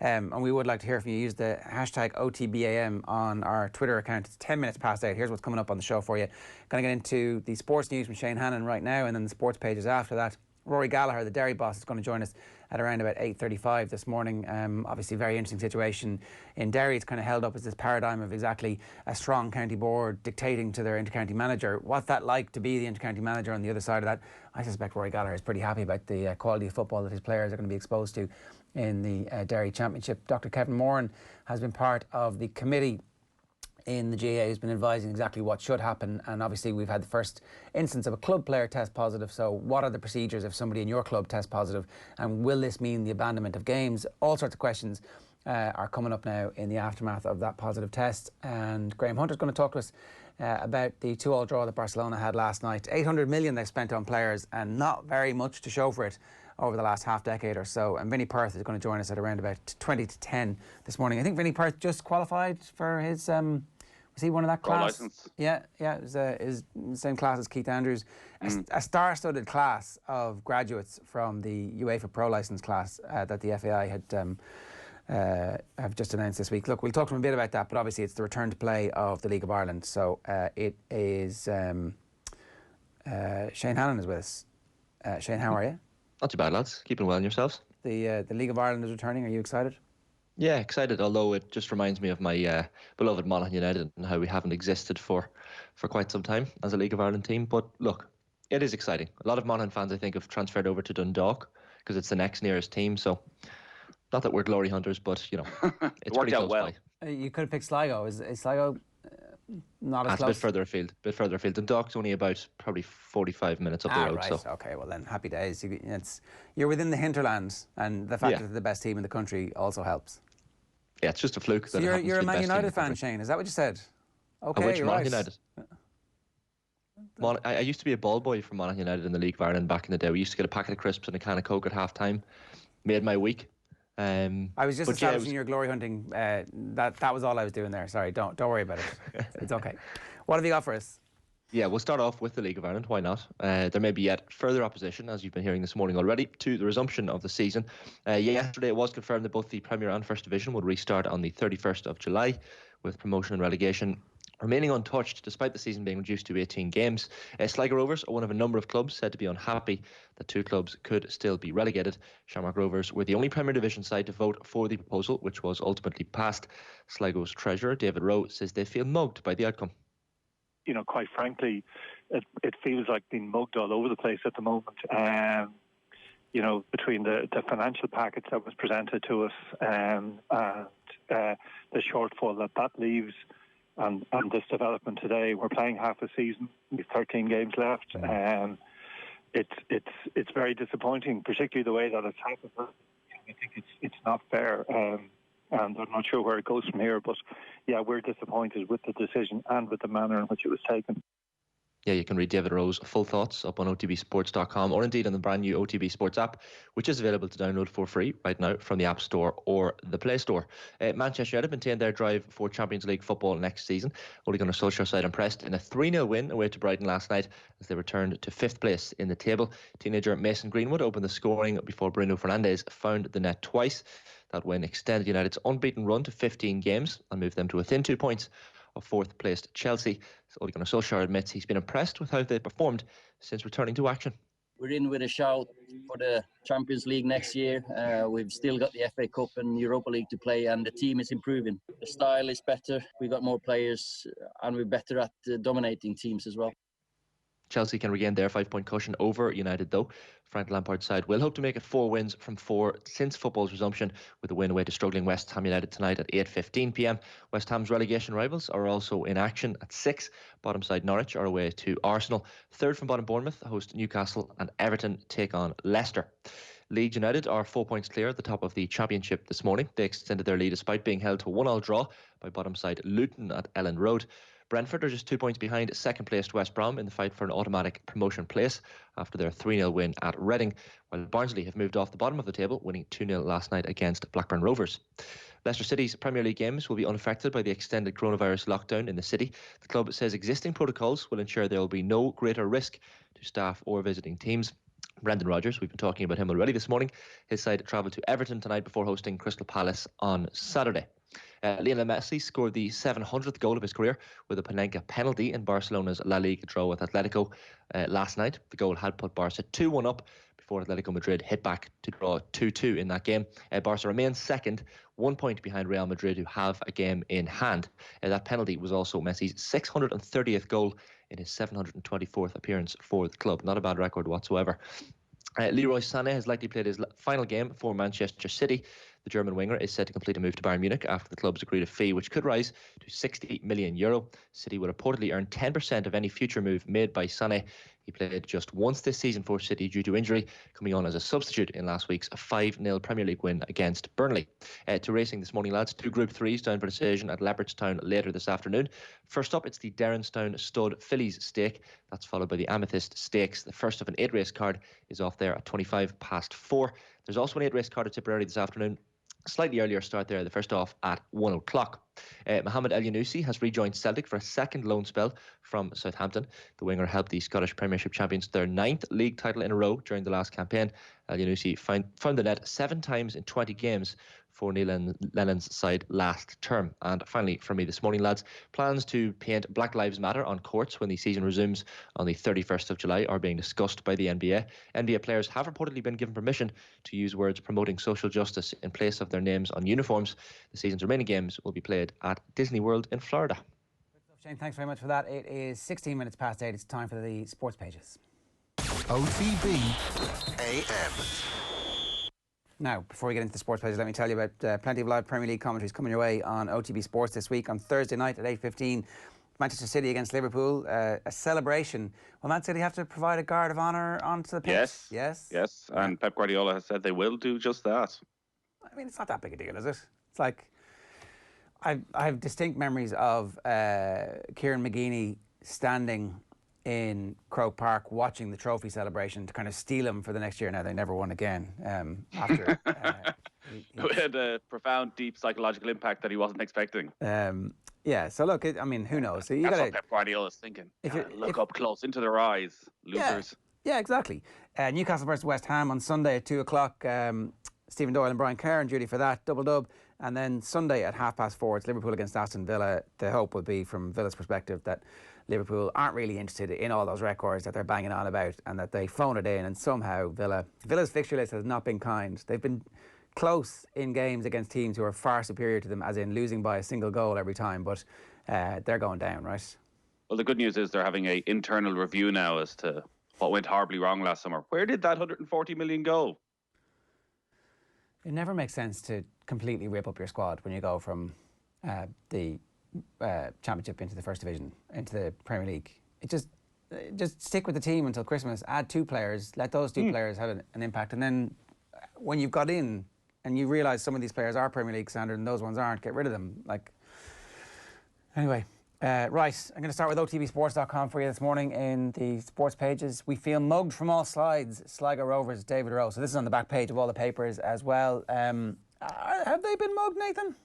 And we would like to hear from you. Use the hashtag OTBAM on our Twitter account. It's 10 minutes past 8. Here's what's coming up on the show for you. Going to get into the sports news from Shane Hannon right now, and then the sports pages after that. Rory Gallagher, the Derry boss, is going to join us at around about 8:35 this morning. Obviously, very interesting situation in Derry. It's kind of held up as this paradigm of exactly a strong county board dictating to their inter-county manager. What's that like to be the inter-county manager on the other side of that? I suspect Rory Gallagher is pretty happy about the quality of football that his players are going to be exposed to in the Derry Championship. Dr. Kevin Moran has been part of the committee in the GAA who's been advising exactly what should happen, and obviously we've had the first instance of a club player test positive. So what are the procedures if somebody in your club tests positive, and will this mean the abandonment of games? All sorts of questions are coming up now in the aftermath of that positive test, and Graham Hunter's going to talk to us about the 2-2 draw that Barcelona had last night. 800 million they've spent on players and not very much to show for it over the last half decade or so. And Vinnie Perth is going to join us at around about 20 to 10 this morning. I think Vinnie Perth just qualified for his was he one of that class? License. Yeah, it was the same class as Keith Andrews. A star-studded class of graduates from the UEFA Pro Licence class that the FAI had have just announced this week. Look, we'll talk to him a bit about that, but obviously it's the return to play of the League of Ireland. So it is Shane Hannon is with us. Shane, how are you? Not too bad, lads. Keeping well in yourselves. The League of Ireland is returning. Are you excited? Yeah, excited, although it just reminds me of my beloved Monaghan United and how we haven't existed for quite some time as a League of Ireland team. But look, it is exciting. A lot of Monaghan fans, I think, have transferred over to Dundalk because it's the next nearest team. So, not that we're glory hunters, but, you know, it's pretty close well. by. You could have picked Sligo. Is Sligo not as close? A bit further afield. Dundalk's only about probably 45 minutes up the road. Right. So. Okay, well then, happy days. You're within the hinterland, and the fact that they're the best team in the country also helps. Yeah, it's just a fluke. So you're a Man United fan, Shane. Is that what you said? Okay, you're right. United? I used to be a ball boy for Monaghan United in the League of Ireland back in the day. We used to get a packet of crisps and a can of Coke at half time. Made my week. I was just establishing your glory hunting. That was all I was doing there. Sorry, don't worry about it. It's okay. What have you got for us? Yeah, we'll start off with the League of Ireland. Why not? There may be yet further opposition, as you've been hearing this morning already, to the resumption of the season. Yesterday it was confirmed that both the Premier and First Division would restart on the 31st of July, with promotion and relegation remaining untouched despite the season being reduced to 18 games. Sligo Rovers are one of a number of clubs said to be unhappy that two clubs could still be relegated. Shamrock Rovers were the only Premier Division side to vote for the proposal, which was ultimately passed. Sligo's treasurer, David Rowe, says they feel mugged by the outcome. You know, quite frankly, it feels like being mugged all over the place at the moment. You know, between the financial package that was presented to us and the shortfall that leaves, and this development today, we're playing half a season. We've 13 games left. It's very disappointing, particularly the way that it's happened. I think it's not fair. And I'm not sure where it goes from here, but yeah, we're disappointed with the decision and with the manner in which it was taken. Yeah, you can read David Rowe's full thoughts up on otbsports.com or indeed on the brand new OTB Sports app, which is available to download for free right now from the App Store or the Play Store. Manchester United maintained their drive for Champions League football next season. Ole Gunnar Solskjaer side impressed in a 3-0 win away to Brighton last night as they returned to 5th place in the table. Teenager Mason Greenwood opened the scoring before Bruno Fernandes found the net twice. That win extended United's unbeaten run to 15 games and moved them to within 2 points of 4th placed Chelsea. So Ole Gunnar Solskjaer admits he's been impressed with how they've performed since returning to action. We're in with a shout for the Champions League next year. We've still got the FA Cup and Europa League to play, and the team is improving. The style is better, we've got more players, and we're better at dominating teams as well. Chelsea can regain their 5-point cushion over United, though. Frank Lampard's side will hope to make it 4 wins from 4 since football's resumption, with a win away to struggling West Ham United tonight at 8:15 p.m. West Ham's relegation rivals are also in action at 6. Bottom side Norwich are away to Arsenal. Third from bottom Bournemouth host Newcastle, and Everton take on Leicester. Leeds United are 4 points clear at the top of the Championship this morning. They extended their lead despite being held to a 1-1 draw by bottom side Luton at Ellen Road. Brentford are just 2 points behind second placed West Brom in the fight for an automatic promotion place after their 3-0 win at Reading, while Barnsley have moved off the bottom of the table, winning 2-0 last night against Blackburn Rovers. Leicester City's Premier League games will be unaffected by the extended coronavirus lockdown in the city. The club says existing protocols will ensure there will be no greater risk to staff or visiting teams. Brendan Rodgers, we've been talking about him already this morning. His side travelled to Everton tonight before hosting Crystal Palace on Saturday. Lionel Messi scored the 700th goal of his career with a Panenka penalty in Barcelona's La Liga draw with Atletico last night. The goal had put Barca 2-1 up before Atletico Madrid hit back to draw 2-2 in that game. Barca remains second, 1 point behind Real Madrid, who have a game in hand. That penalty was also Messi's 630th goal in his 724th appearance for the club. Not a bad record whatsoever. Leroy Sané has likely played his final game for Manchester City. The German winger is set to complete a move to Bayern Munich after the club's agreed a fee which could rise to €60 million. City will reportedly earn 10% of any future move made by Sané. He played just once this season for City due to injury, coming on as a substitute in last week's 5-0 Premier League win against Burnley. To racing this morning, lads. 2 Group 3s down for decision at Leopardstown later this afternoon. First up, it's the Derrinstown Stud Fillies Stake. That's followed by the Amethyst Stakes. The first of an 8-race card is off there at 4:25. There's also an 8-race card at Tipperary this afternoon. Slightly earlier start there, the first off at 1 o'clock. Mohamed El Yunusi has rejoined Celtic for a second loan spell from Southampton. The winger helped the Scottish Premiership champions to their 9th league title in a row during the last campaign. El Yunusi found the net 7 times in 20 games for Neil Lennon's side last term. And finally, for me this morning, lads, plans to paint Black Lives Matter on courts when the season resumes on the 31st of July are being discussed by the NBA. NBA players have reportedly been given permission to use words promoting social justice in place of their names on uniforms. The season's remaining games will be played at Disney World in Florida. Shane, thanks very much for that. It is 16 minutes past 8. It's time for the sports pages. OTB AM. Now, before we get into the sports pages, let me tell you about plenty of live Premier League commentaries coming your way on OTB Sports this week. On Thursday night at 8:15, Manchester City against Liverpool, a celebration. Will Man City have to provide a guard of honour onto the pitch? Yes. And Pep Guardiola has said they will do just that. I mean, it's not that big a deal, is it? It's like, I have distinct memories of Kieran McGeeney standing in Croke Park watching the trophy celebration to kind of steal him for the next year. Now, they never won again after. It had a profound, deep psychological impact that he wasn't expecting. Yeah, so look, I mean, who knows? So That's what Pep Guardiola's thinking. Look up close into their eyes, losers. Yeah, exactly. Newcastle versus West Ham on Sunday at 2 o'clock. Stephen Doyle and Brian Kerr on duty for that, double-dub. And then Sunday at 4:30, it's Liverpool against Aston Villa. The hope would be, from Villa's perspective, that Liverpool aren't really interested in all those records that they're banging on about and that they phone it in, and somehow Villa's fixture list has not been kind. They've been close in games against teams who are far superior to them, as in losing by a single goal every time, but they're going down, right? Well, the good news is they're having an internal review now as to what went horribly wrong last summer. Where did that 140 million go? It never makes sense to completely rip up your squad when you go from the Championship into the First Division, into the Premier League. It just stick with the team until Christmas, add 2 players, let those 2 players have an impact, and then when you've got in and you realise some of these players are Premier League standard and those ones aren't, get rid of them. Anyway, right, I'm going to start with OTBsports.com for you this morning in the sports pages. We feel mugged from all sides, Sligo Rovers, David Rowe. So this is on the back page of all the papers as well. Have they been mugged, Nathan?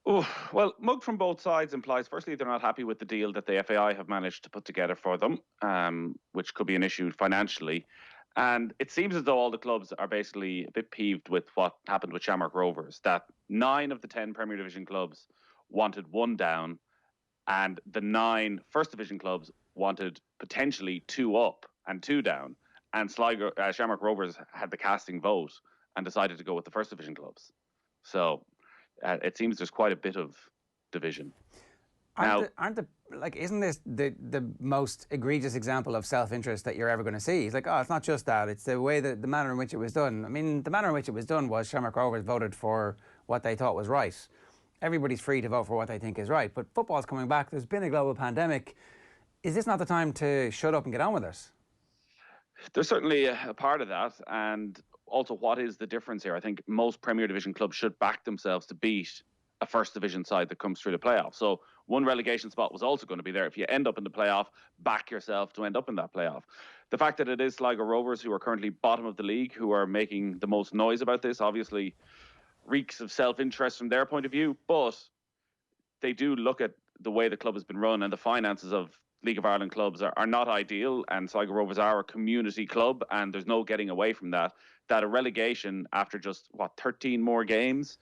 Oh, well, mugged from both sides implies, firstly, they're not happy with the deal that the FAI have managed to put together for them, which could be an issue financially. And it seems as though all the clubs are basically a bit peeved with what happened with Shamrock Rovers, that 9 of the 10 Premier Division clubs wanted 1 down, and the 9 First Division clubs wanted potentially 2 up and 2 down. And Shamrock Rovers had the casting vote and decided to go with the First Division clubs. So it seems there's quite a bit of division. Isn't this the most egregious example of self-interest that you're ever going to see? It's like, it's not just that, it's the way that the manner in which it was done. I mean, the manner in which it was done was Shamrock Rovers voted for what they thought was right. Everybody's free to vote for what they think is right, but football's coming back. There's been a global pandemic. Is this not the time to shut up and get on with it? There's certainly a part of that, and also what is the difference here? I think most Premier Division clubs should back themselves to beat a First Division side that comes through the playoff. So one relegation spot was also going to be there. If you end up in the playoff, back yourself to end up in that playoff. The fact that it is Sligo Rovers, who are currently bottom of the league, who are making the most noise about this, obviously reeks of self-interest from their point of view, but they do look at the way the club has been run and the finances of League of Ireland clubs are not ideal, and Sligo Rovers are a community club, and there's no getting away from that. That a relegation after just 13 more games,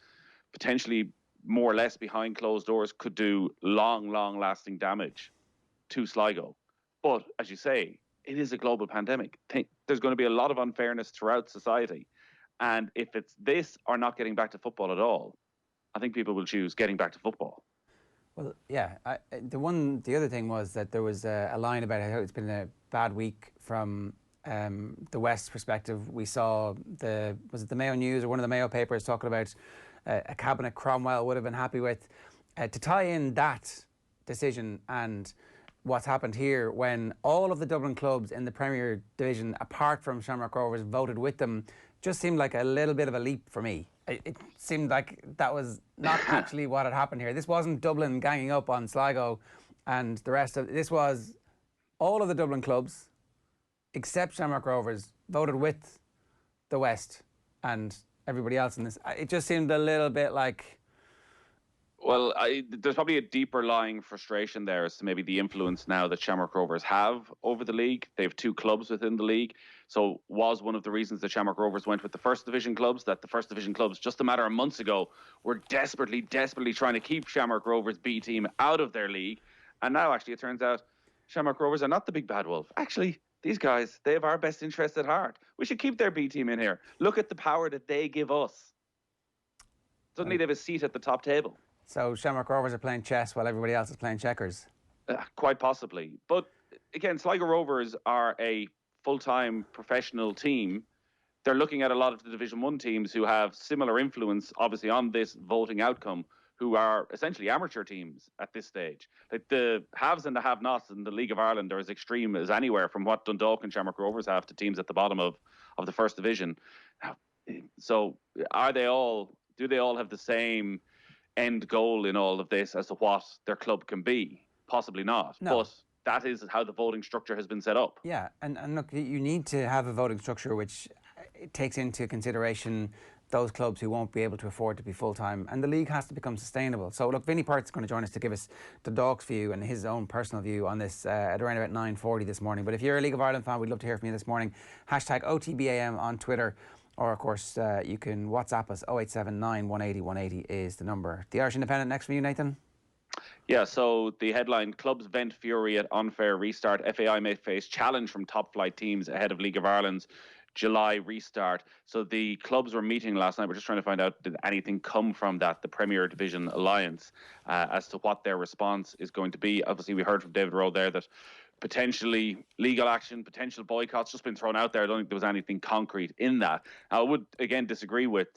potentially more or less behind closed doors, could do long lasting damage to Sligo. But as you say, it is a global pandemic. There's going to be a lot of unfairness throughout society, and if it's this or not getting back to football at all, I think people will choose getting back to football. Well, yeah. The other thing was that there was a line about how it's been a bad week from the West perspective. We saw was it the Mayo News or one of the Mayo papers talking about a cabinet Cromwell would have been happy with. To tie in that decision and what's happened here, when all of the Dublin clubs in the Premier Division, apart from Shamrock Rovers, voted with them, just seemed like a little bit of a leap for me. It seemed like that was not actually what had happened here. This wasn't Dublin ganging up on Sligo and the rest of this was all of the Dublin clubs except Shamrock Rovers voted with the West and everybody else in this. It just seemed a little bit like... Well, there's probably a deeper lying frustration there as to maybe the influence now that Shamrock Rovers have over the league. They have 2 clubs within the league. So was one of the reasons that Shamrock Rovers went with the First Division clubs, that the First Division clubs just a matter of months ago were desperately trying to keep Shamrock Rovers B team out of their league. And now actually it turns out Shamrock Rovers are not the big bad wolf. Actually, these guys, they have our best interest at heart. We should keep their B team in here. Look at the power that they give us. Suddenly they have a seat at the top table. So Shamrock Rovers are playing chess while everybody else is playing checkers? Quite possibly. But again, Sligo Rovers are a full-time professional team. They're looking at a lot of the Division 1 teams who have similar influence, obviously, on this voting outcome, who are essentially amateur teams at this stage. Like the haves and the have-nots in the League of Ireland are as extreme as anywhere, from what Dundalk and Shamrock Rovers have to teams at the bottom of the First Division. So do they all have the same end goal in all of this as to what their club can be? Possibly not. No. But that is how the voting structure has been set up. Yeah, and look, you need to have a voting structure which takes into consideration those clubs who won't be able to afford to be full-time, and the league has to become sustainable. So look, Vinny Pert's going to join us to give us the Dog's view and his own personal view on this at around about 9:40 this morning. But if you're a League of Ireland fan, we'd love to hear from you this morning. Hashtag OTBAM on Twitter. Or, of course, you can WhatsApp us. 0879 180 180 is the number. The Irish Independent next for you, Nathan. Yeah, so the headline, clubs vent fury at unfair restart. FAI may face challenge from top flight teams ahead of League of Ireland's July restart. So the clubs were meeting last night. We're just trying to find out, did anything come from that, the Premier Division Alliance, as to what their response is going to be. Obviously, we heard from David Rowe there that potentially legal action, potential boycotts just been thrown out there. I don't think there was anything concrete in that. I would, again, disagree with,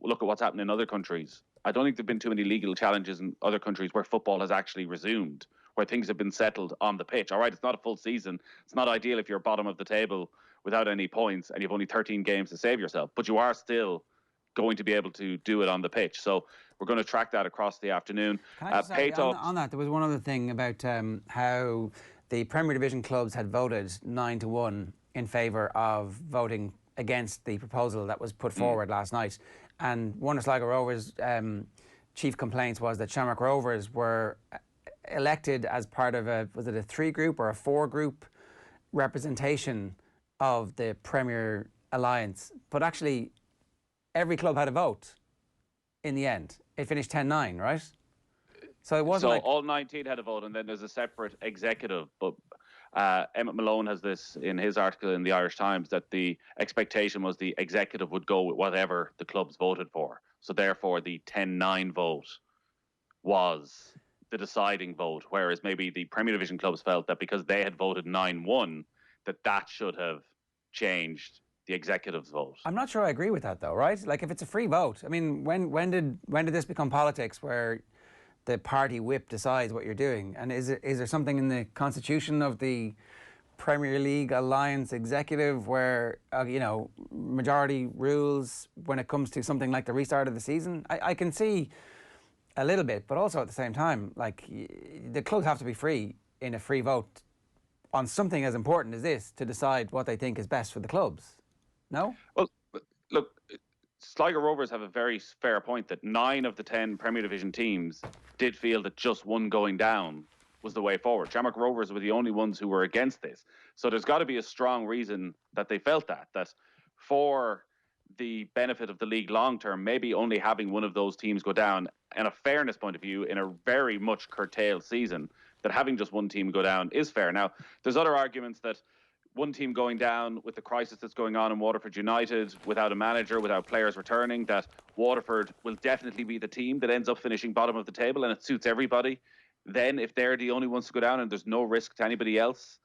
look at what's happened in other countries. I don't think there have been too many legal challenges in other countries where football has actually resumed, where things have been settled on the pitch. All right, it's not a full season. It's not ideal if you're bottom of the table without any points and you've only 13 games to save yourself, but you are still going to be able to do it on the pitch. So we're going to track that across the afternoon. Can I just on that, there was one other thing about how the Premier Division clubs had voted 9-1 in favour of voting against the proposal that was put forward last night. And one of Sligo Rovers' chief complaints was that Shamrock Rovers were elected as part of was it a 3-group or a 4-group representation of the Premier Alliance. But actually, every club had a vote in the end. It finished 10-9, right? So it wasn't like all 19 had a vote, and then there's a separate executive. But Emmett Malone has this in his article in the Irish Times, that the expectation was the executive would go with whatever the clubs voted for. So therefore, the 10-9 vote was the deciding vote, whereas maybe the Premier Division clubs felt that because they had voted 9-1, that should have changed the executive's vote. I'm not sure I agree with that, though, right? Like, if it's a free vote, I mean, when did this become politics where the party whip decides what you're doing? And is there something in the constitution of the Premier League Alliance executive where, majority rules when it comes to something like the restart of the season? I can see a little bit, but also at the same time, like, the clubs have to be free in a free vote on something as important as this to decide what they think is best for the clubs. No? Well, look, Sligo Rovers have a very fair point that 9 of the 10 Premier Division teams did feel that just one going down was the way forward. Shamrock Rovers were the only ones who were against this. So there's got to be a strong reason that they felt that for the benefit of the league long term, maybe only having one of those teams go down, in a fairness point of view, in a very much curtailed season, that having just one team go down is fair. Now, there's other arguments that one team going down with the crisis that's going on in Waterford United, without a manager, without players returning, that Waterford will definitely be the team that ends up finishing bottom of the table, and it suits everybody. Then, if they're the only ones to go down and there's no risk to anybody else.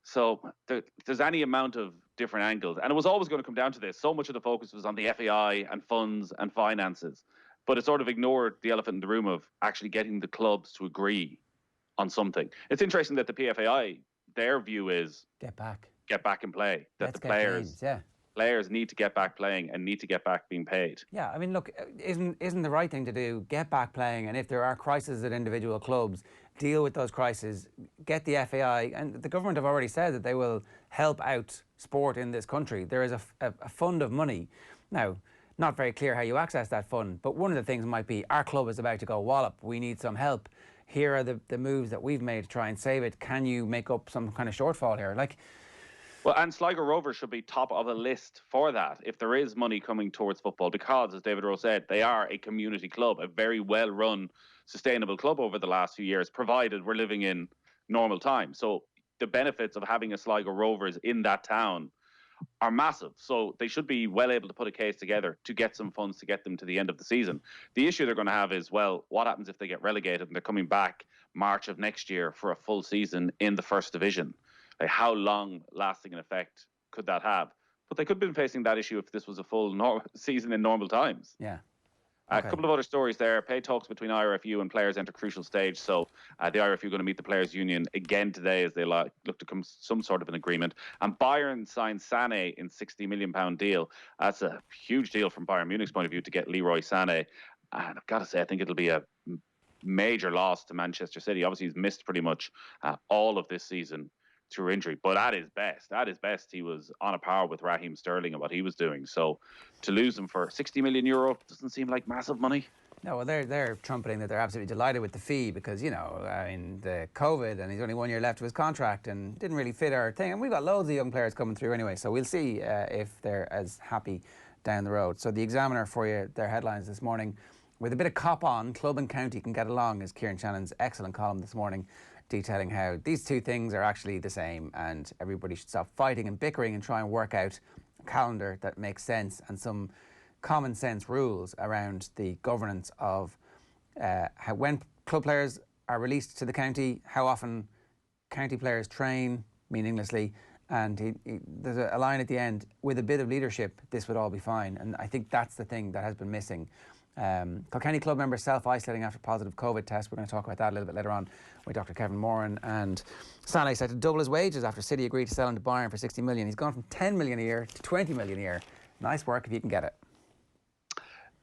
So there's any amount of different angles. And it was always going to come down to this. So much of the focus was on the FAI and funds and finances. But it sort of ignored the elephant in the room of actually getting the clubs to agree on something. It's interesting that the PFAI, their view is get back and play. That players need to get back playing and need to get back being paid. Yeah, I mean, look, isn't the right thing to do, get back playing, and if there are crises at individual clubs, deal with those crises, get the FAI, and the government have already said that they will help out sport in this country. There is a fund of money. Now, not very clear how you access that fund, but one of the things might be, our club is about to go wallop, we need some help. Here are the moves that we've made to try and save it. Can you make up some kind of shortfall here? Well, and Sligo Rovers should be top of a list for that if there is money coming towards football, because, as David Rowe said, they are a community club, a very well-run, sustainable club over the last few years, provided we're living in normal times. So the benefits of having a Sligo Rovers in that town are massive. So they should be well able to put a case together to get some funds to get them to the end of the season. The issue they're going to have is, well, what happens if they get relegated and they're coming back March of next year for a full season in the First Division? Like, how long lasting an effect could that have? But they could have been facing that issue if this was a full season in normal times. Yeah. Okay. A couple of other stories there. Pay talks between IRFU and players enter crucial stage. So the IRFU going to meet the Players Union again today as they look to come some sort of an agreement. And Bayern signed Sané in £60 million deal. That's a huge deal from Bayern Munich's point of view to get Leroy Sané. And I've got to say, I think it'll be a major loss to Manchester City. Obviously, he's missed pretty much all of this season through injury, but at his best, he was on a par with Raheem Sterling and what he was doing. So to lose him for €60 million doesn't seem like massive money. No, well, they're trumpeting that they're absolutely delighted with the fee because, you know, I mean, the COVID, and he's only 1 year left of his contract and didn't really fit our thing. And we've got loads of young players coming through anyway, so we'll see if they're as happy down the road. So the Examiner for you, their headlines this morning, with a bit of cop on, club and county can get along, is Kieran Shannon's excellent column this morning, detailing how these two things are actually the same and everybody should stop fighting and bickering and try and work out a calendar that makes sense and some common sense rules around the governance of how, when club players are released to the county, how often county players train meaninglessly, and there's a line at the end, with a bit of leadership this would all be fine, and I think that's the thing that has been missing. Kilkenny club members self-isolating after positive COVID test. We're going to talk about that a little bit later on with Dr. Kevin Moran. And Sané set to double his wages after City agreed to sell him to Bayern for 60 million. He's gone from 10 million a year to 20 million a year. Nice work if you can get it.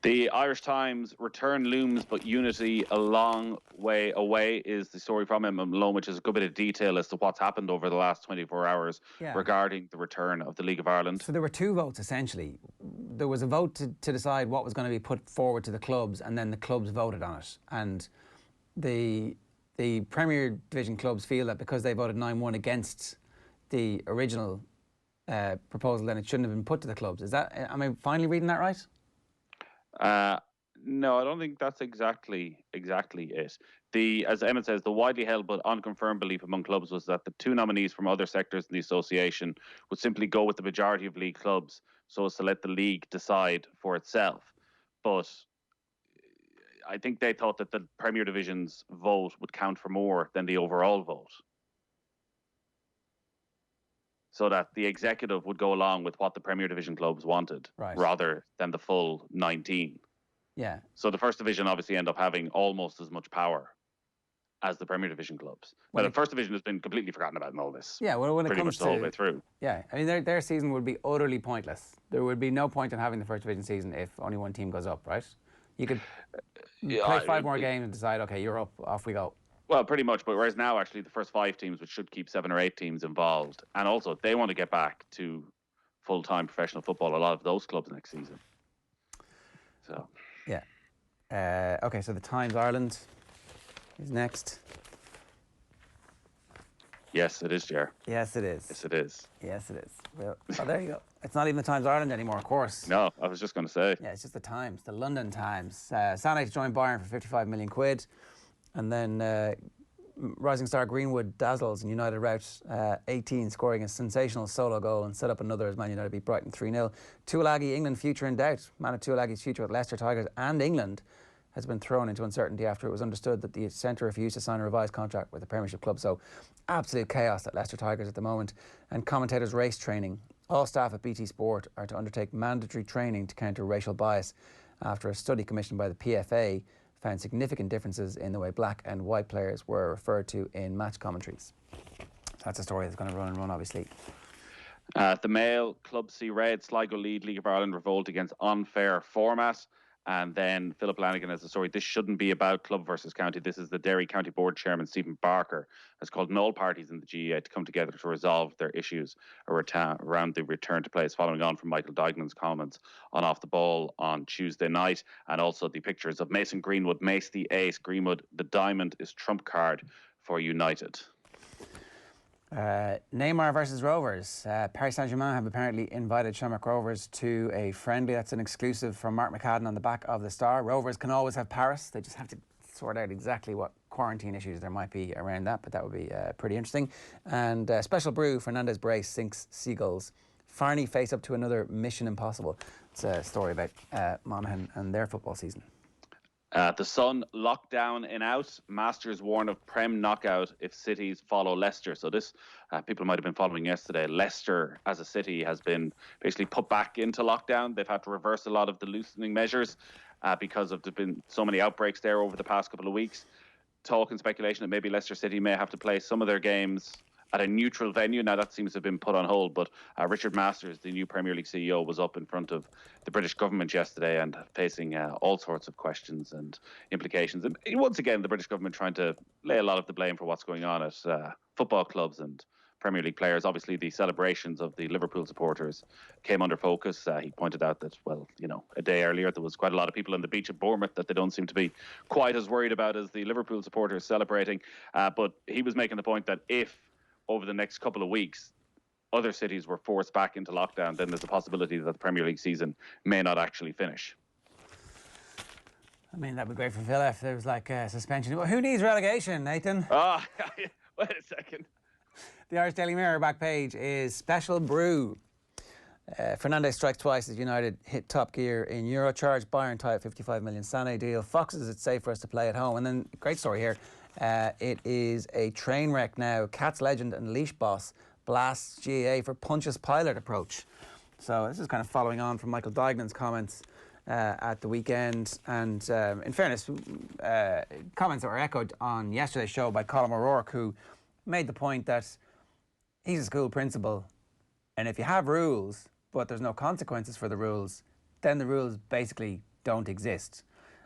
The Irish Times, return looms, but unity a long way away, is the story from Emma Malone, which is a good bit of detail as to what's happened over the last 24 hours regarding the return of the League of Ireland. So there were two votes, essentially. There was a vote to decide what was going to be put forward to the clubs, and then the clubs voted on it. And the Premier Division clubs feel that because they voted 9-1 against the original proposal, then it shouldn't have been put to the clubs. Is that, am I finally reading that right? No, I don't think that's exactly it. As Emmett says, the widely held but unconfirmed belief among clubs was that the two nominees from other sectors in the association would simply go with the majority of league clubs so as to let the league decide for itself. But I think they thought that the Premier Division's vote would count for more than the overall vote, so that the executive would go along with what the Premier Division clubs wanted, rather than the full 19. Yeah. So the First Division obviously end up having almost as much power as the Premier Division clubs. Well, the First Division has been completely forgotten about in all this. Yeah, well, when it pretty comes much the whole way through. Yeah, I mean, their season would be utterly pointless. There would be no point in having the First Division season if only one team goes up, right? You could play 5 more games and decide, okay, you're up, off we go. Well, pretty much, but whereas now actually the first 5 teams, which should keep 7 or 8 teams involved, and also they want to get back to full-time professional football, a lot of those clubs next season. So yeah. Okay, so the Times Ireland is next. Yes, it is, Ger. Yes, it is. Yes, it is. Yes, it is. Well, there you go. It's not even the Times Ireland anymore, of course. No, I was just going to say. Yeah, it's just the Times, the London Times. Sané to join Bayern for 55 million quid. And then rising star Greenwood dazzles and United rout 18, scoring a sensational solo goal and set up another as Man United beat Brighton 3-0. Tuilagi, England future in doubt. Manu Tuilagi's future with Leicester Tigers and England has been thrown into uncertainty after it was understood that the centre refused to sign a revised contract with the Premiership club. So absolute chaos at Leicester Tigers at the moment. And commentators' race training. All staff at BT Sport are to undertake mandatory training to counter racial bias after a study commissioned by the PFA found significant differences in the way black and white players were referred to in match commentaries. So that's a story that's going to run and run, obviously. The Mail, Club C Red, Sligo lead League of Ireland revolt against unfair format. And then Philip Lanigan has a story. This shouldn't be about club versus county. This is the Derry County Board Chairman, Stephen Barker, has called on all parties in the GAA to come together to resolve their issues around the return to place, following on from Michael Duignan's comments on Off the Ball on Tuesday night, and also the pictures of Mason Greenwood, Mace the Ace, Greenwood, the diamond is trump card for United. Neymar versus Rovers. Paris Saint-Germain have apparently invited Shamrock Rovers to a friendly. That's an exclusive from Mark McCadden on the back of the Star. Rovers can always have Paris. They just have to sort out exactly what quarantine issues there might be around that, but that would be pretty interesting. And Special Brew, Fernandes brace sinks Seagulls. Farney face up to another Mission Impossible. It's a story about Monaghan and their football season. The Sun, lockdown in out. Masters warn of Prem knockout if cities follow Leicester. So this, people might have been following yesterday. Leicester as a city has been basically put back into lockdown. They've had to reverse a lot of the loosening measures because of there's been so many outbreaks there over the past couple of weeks. Talk and speculation that maybe Leicester City may have to play some of their games at a neutral venue. Now that seems to have been put on hold, but Richard Masters, the new Premier League CEO, was up in front of the British government yesterday and facing all sorts of questions and implications. And once again, the British government trying to lay a lot of the blame for what's going on at football clubs and Premier League players. Obviously, the celebrations of the Liverpool supporters came under focus. He pointed out that, well, you know, a day earlier there was quite a lot of people on the beach at Bournemouth that they don't seem to be quite as worried about as the Liverpool supporters celebrating. But he was making the point that if over the next couple of weeks other cities were forced back into lockdown, then there's a possibility that the Premier League season may not actually finish. I mean, that'd be great for Villa if there was like a suspension. Well, who needs relegation, Nathan? Ah, wait a second. The Irish Daily Mirror back page is Special Brew. Fernandes strikes twice as United hit top gear in Eurocharge. Bayern tie at 55 million Sané deal. Foxes, it's safe for us to play at home. And then, great story here. It is a train wreck now. Cats legend and leash boss blasts GAA for Pontius Pilate approach. So this is kind of following on from Michael Duignan's comments at the weekend. And in fairness, comments that were echoed on yesterday's show by Colin O'Rourke, who made the point that he's a school principal, and if you have rules but there's no consequences for the rules, then the rules basically don't exist.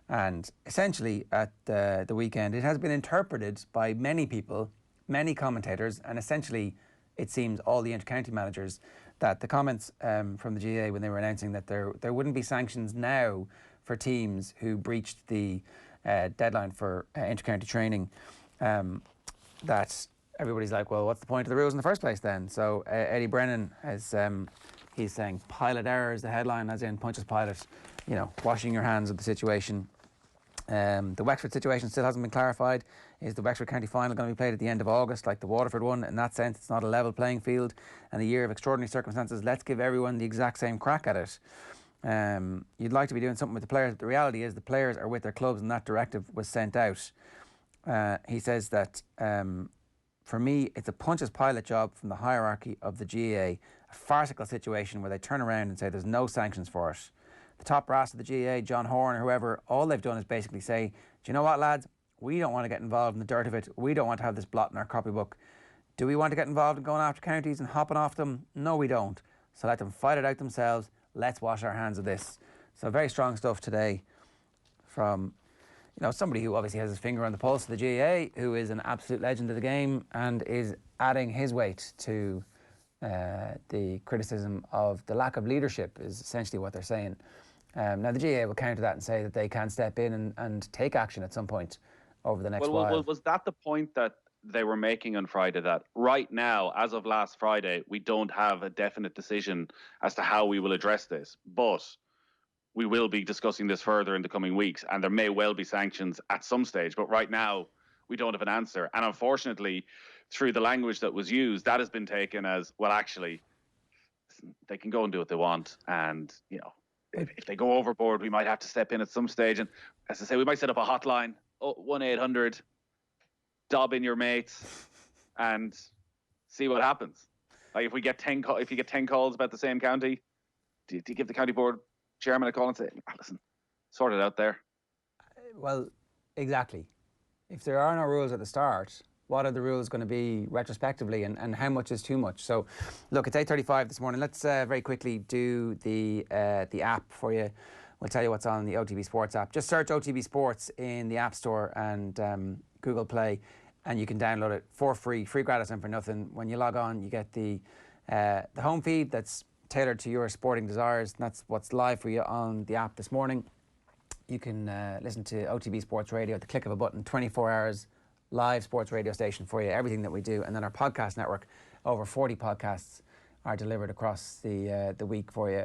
And essentially at the weekend, it has been interpreted by many people, many commentators, and essentially it seems all the inter-county managers, that the comments from the GAA when they were announcing that there wouldn't be sanctions now for teams who breached the deadline for inter-county training, that everybody's like, well, what's the point of the rules in the first place then? So Eddie Brennan has, he's saying pilot error is the headline, as in Pontius Pilate, you know, washing your hands of the situation. The Wexford situation still hasn't been clarified. Is the Wexford County final going to be played at the end of August like the Waterford one? In that sense, it's not a level playing field and a year of extraordinary circumstances. Let's give everyone the exact same crack at it. You'd like to be doing something with the players, but the reality is the players are with their clubs and that directive was sent out. He says that for me, it's a Pontius Pilate job from the hierarchy of the GAA, a farcical situation where they turn around and say there's no sanctions for it. The top brass of the GAA, John Horn or whoever, all they've done is basically say, do you know what, lads? We don't want to get involved in the dirt of it. We don't want to have this blot in our copybook. Do we want to get involved in going after counties and hopping off them? No, we don't. So let them fight it out themselves. Let's wash our hands of this. So very strong stuff today from, you know, somebody who obviously has his finger on the pulse of the GAA, who is an absolute legend of the game and is adding his weight to the criticism of the lack of leadership, is essentially what they're saying. Now the GAA will counter that and say that they can step in and take action at some point over the next while. Was that the point that they were making on Friday that right now, as of last Friday, we don't have a definite decision as to how we will address this. But we will be discussing this further in the coming weeks, and there may well be sanctions at some stage. But right now, we don't have an answer. And unfortunately, through the language that was used, that has been taken as, well, actually, they can go and do what they want. And, you know, if they go overboard, we might have to step in at some stage. And as I say, we might set up a hotline, 1-800, dob in your mates, and see what happens. Like if you get 10 calls about the same county, do you give the county board chairman a call and say, listen, sort it out there? Well, exactly. If there are no rules at the start, what are the rules going to be retrospectively, and how much is too much? So, look, it's 8:35 this morning. Let's very quickly do the app for you. We'll tell you what's on the OTB Sports app. Just search OTB Sports in the App Store and Google Play, and you can download it for free gratis and for nothing. When you log on, you get the home feed that's tailored to your sporting desires. And that's what's live for you on the app this morning. You can listen to OTB Sports Radio at the click of a button, 24 hours live sports radio station for you, everything that we do. And then our podcast network, over 40 podcasts are delivered across the week for you.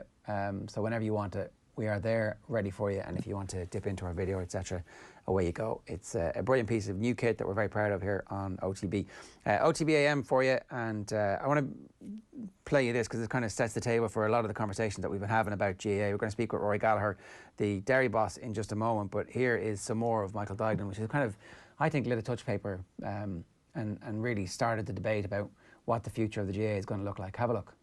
So whenever you want it, we are there ready for you. And if you want to dip into our video, etc., away you go. It's a brilliant piece of new kit that we're very proud of here on OTB. OTB AM for you, and I want to play you this because it kind of sets the table for a lot of the conversations that we've been having about GAA. We're going to speak with Rory Gallagher, the dairy boss, in just a moment, but here is some more of Michael Duignan, which is kind of, I think, lit a touch paper and really started the debate about what the future of the GAA is going to look like. Have a look.